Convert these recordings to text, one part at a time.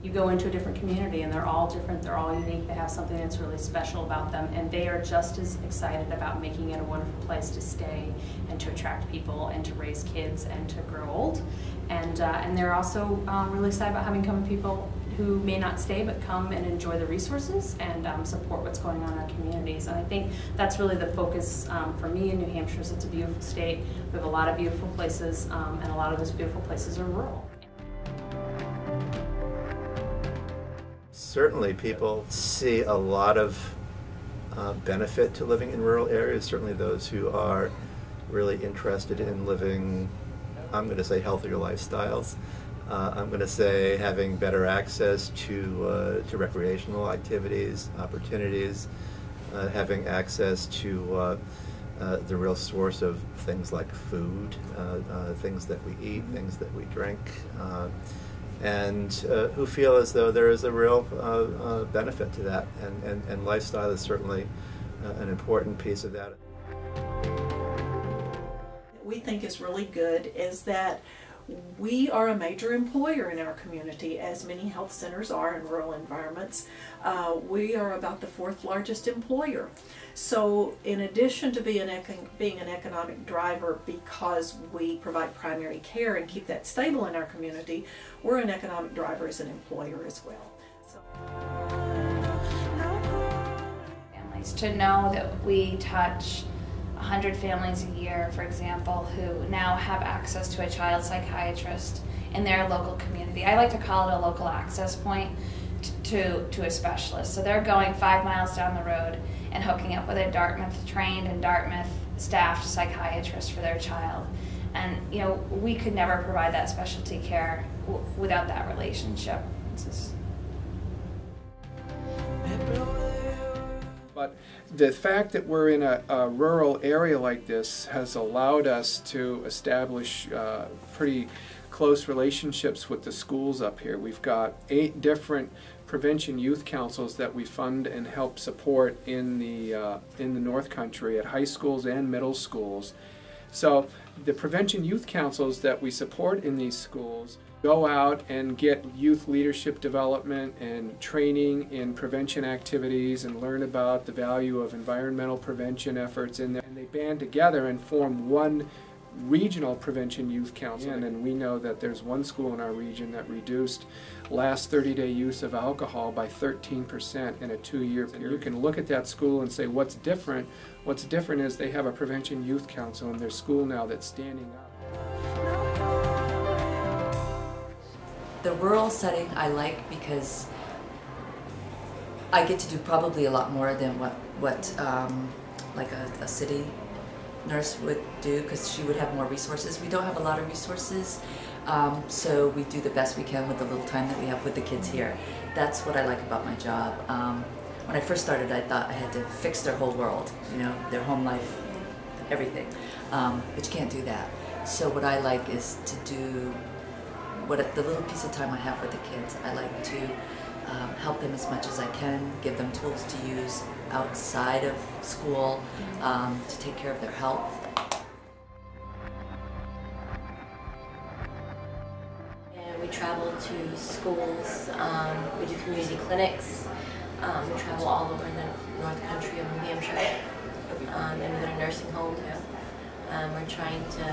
You go into a different community and they're all different, they're all unique, they have something that's really special about them, and they are just as excited about making it a wonderful place to stay and to attract people and to raise kids and to grow old. And they're also really excited about having come people who may not stay but come and enjoy the resources and support what's going on in our communities. And I think that's really the focus for me in New Hampshire. Is it's a beautiful state. We have a lot of beautiful places, and a lot of those beautiful places are rural. Certainly people see a lot of benefit to living in rural areas, certainly those who are really interested in living, I'm going to say, healthier lifestyles. I'm going to say having better access to recreational activities, opportunities, having access to the real source of things like food, things that we eat, things that we drink, and who feel as though there is a real benefit to that, and lifestyle is certainly an important piece of that. What we think is really good is that we are a major employer in our community, as many health centers are in rural environments. We are about the 4th largest employer. So in addition to being an economic driver because we provide primary care and keep that stable in our community, we're an economic driver as an employer as well. Families to know that we touch 100 families a year, for example, who now have access to a child psychiatrist in their local community. I like to call it a local access point to a specialist. So they're going 5 miles down the road and hooking up with a Dartmouth-trained and Dartmouth-staffed psychiatrist for their child. And you know, we could never provide that specialty care without that relationship. But the fact that we're in a rural area like this has allowed us to establish pretty close relationships with the schools up here. We've got 8 different prevention youth councils that we fund and help support in the North Country at high schools and middle schools. So the prevention youth councils that we support in these schools go out and get youth leadership development and training in prevention activities and learn about the value of environmental prevention efforts in there. And they band together and form one regional prevention youth council. And we know that there's one school in our region that reduced last 30-day use of alcohol by 13% in a 2-year period. You can look at that school and say, what's different? What's different is they have a prevention youth council in their school now that's standing up. The rural setting I like because I get to do probably a lot more than what like a city nurse would do, because she would have more resources. We don't have a lot of resources, so we do the best we can with the little time that we have with the kids here. That's what I like about my job. When I first started, I thought I had to fix their whole world, you know, their home life, everything, but you can't do that. So what I like is to do the little piece of time I have with the kids. I like to help them as much as I can, give them tools to use outside of school to take care of their health. And we travel to schools, we do community clinics, we travel all over the North Country of New Hampshire, and we go to nursing homes. We're trying to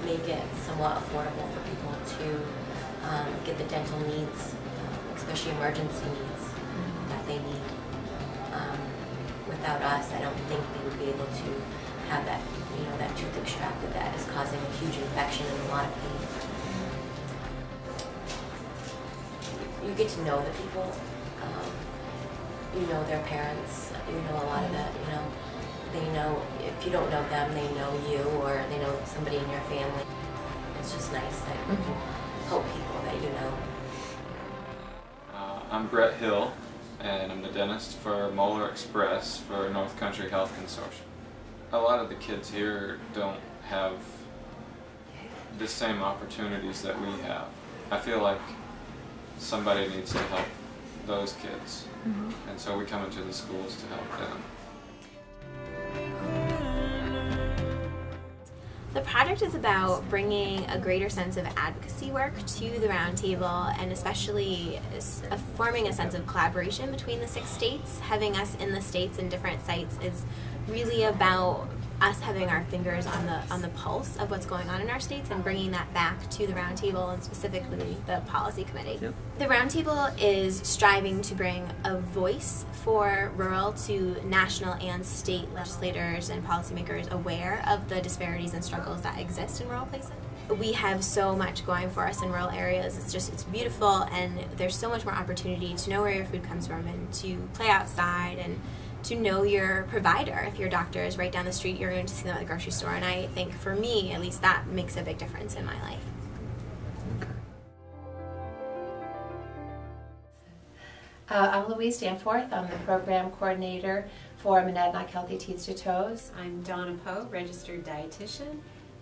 make it somewhat affordable for people to get the dental needs, especially emergency needs that they need. Without us, I don't think they would be able to have that, you know, that tooth extracted that is causing a huge infection and a lot of pain. You get to know the people, you know their parents, you know a lot of that, you know. They know, if you don't know them, they know you, or they know somebody in your family. It's just nice that you can help people that you know. I'm Brett Hill, and I'm the dentist for Molar Express for North Country Health Consortium. A lot of the kids here don't have the same opportunities that we have. I feel like somebody needs to help those kids, and so we come into the schools to help them. The project is about bringing a greater sense of advocacy work to the Roundtable, and especially forming a sense of collaboration between the 6 states. Having us in the states in different sites is really about us having our fingers on the pulse of what's going on in our states and bringing that back to the Roundtable, and specifically the Policy Committee. Yep. The Roundtable is striving to bring a voice for rural to national and state legislators and policymakers aware of the disparities and struggles that exist in rural places. We have so much going for us in rural areas. It's beautiful, and there's so much more opportunity to know where your food comes from and to play outside and to know your provider. If your doctor is right down the street, you're going to see them at the grocery store, and I think for me, at least, that makes a big difference in my life. I'm Louise Danforth. I'm the program coordinator for Monadnock Healthy Teats to Toes. I'm Donna Poe, registered dietitian,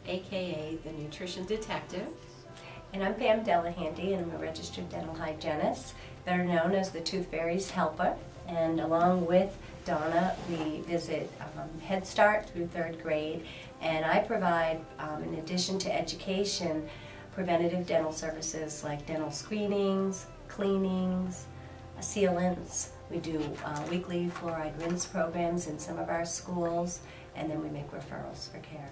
aka the nutrition detective. And I'm Pam Delahanty, and I'm a registered dental hygienist. They're known as the Tooth Fairy's Helper, and along with Donna, we visit Head Start through 3rd grade, and I provide, in addition to education, preventative dental services like dental screenings, cleanings, sealants. We do weekly fluoride rinse programs in some of our schools, and then we make referrals for care.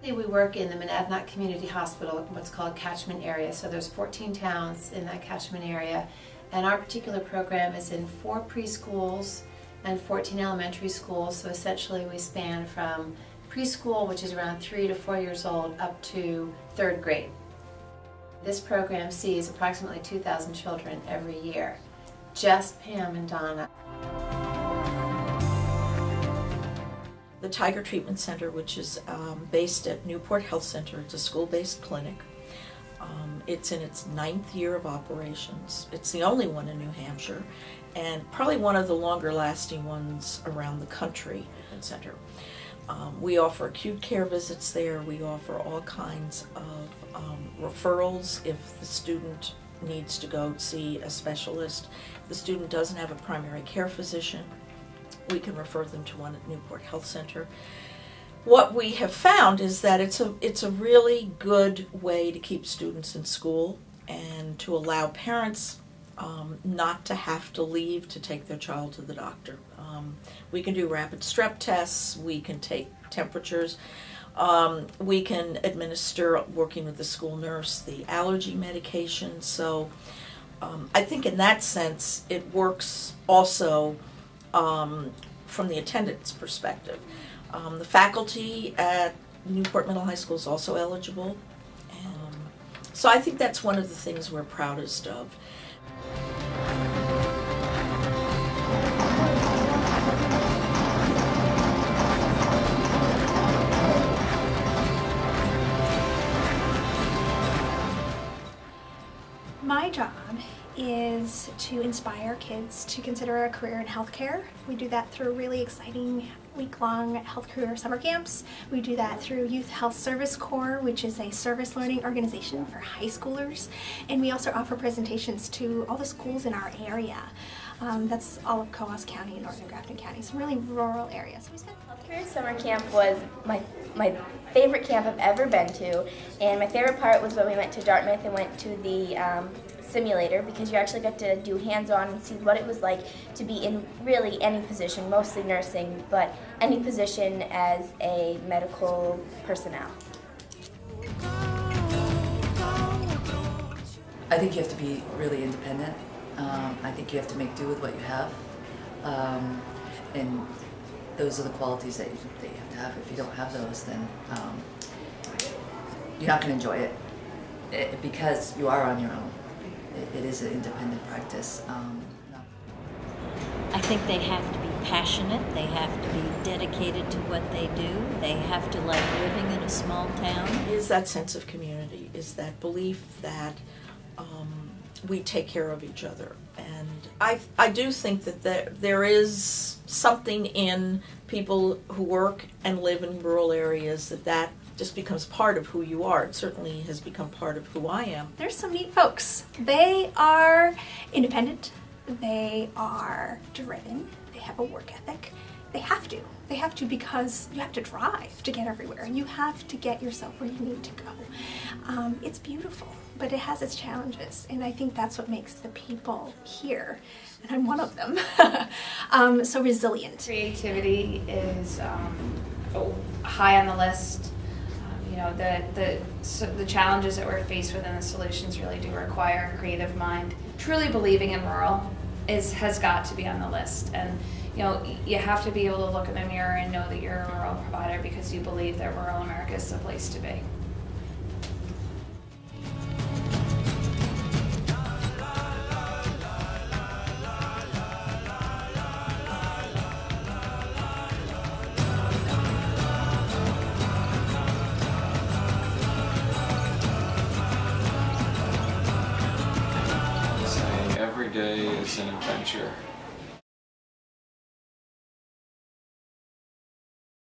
We work in the Monadnock Community Hospital, what's called catchment area, so there's 14 towns in that catchment area, and our particular program is in 4 preschools and 14 elementary schools, so essentially we span from preschool, which is around 3 to 4 years old, up to 3rd grade. This program sees approximately 2,000 children every year. Just Pam and Donna. The Tiger Treatment Center, which is based at Newport Health Center, it's a school-based clinic. It's in its 9th year of operations. It's the only one in New Hampshire, and probably one of the longer-lasting ones around the country. Center. We offer acute care visits there. We offer all kinds of referrals if the student needs to go see a specialist. If the student doesn't have a primary care physician, we can refer them to one at Newport Health Center. What we have found is that it's a really good way to keep students in school and to allow parents not to have to leave to take their child to the doctor. We can do rapid strep tests, we can take temperatures, we can administer, working with the school nurse, the allergy medication. So I think in that sense it works also from the attendance perspective. The faculty at Newport Middle High School is also eligible. So I think that's one of the things we're proudest of. My job is to inspire kids to consider a career in healthcare. We do that through really exciting week-long health career summer camps. We do that through Youth Health Service Corps, which is a service learning organization for high schoolers. And we also offer presentations to all the schools in our area. That's all of Coos County and Northern Grafton County, some really rural areas. Health Career Summer Camp was my favorite camp I've ever been to, and my favorite part was when we went to Dartmouth and went to the simulator, because you actually got to do hands-on and see what it was like to be in really any position, mostly nursing, but any position as a medical personnel. I think you have to be really independent. I think you have to make do with what you have. And those are the qualities that you have to have. If you don't have those, then you're not going to enjoy it because you are on your own. It is an independent practice. I think they have to be passionate, they have to be dedicated to what they do, they have to like living in a small town. Is that sense of community, is that belief that we take care of each other. And I do think that there is something in people who work and live in rural areas that just becomes part of who you are. It certainly has become part of who I am. There's some neat folks. They are independent, they are driven, they have a work ethic, They have to. They have to, because you have to drive to get everywhere. You have to get yourself where you need to go. It's beautiful, but it has its challenges, and I think that's what makes the people here, and I'm one of them, so resilient. Creativity is high on the list. You know, the challenges that we're faced with and the solutions really do require a creative mind. Truly believing in rural has got to be on the list, and you know, you have to be able to look in the mirror and know that you're a rural provider because you believe that rural America is the place to be. Every day is an adventure.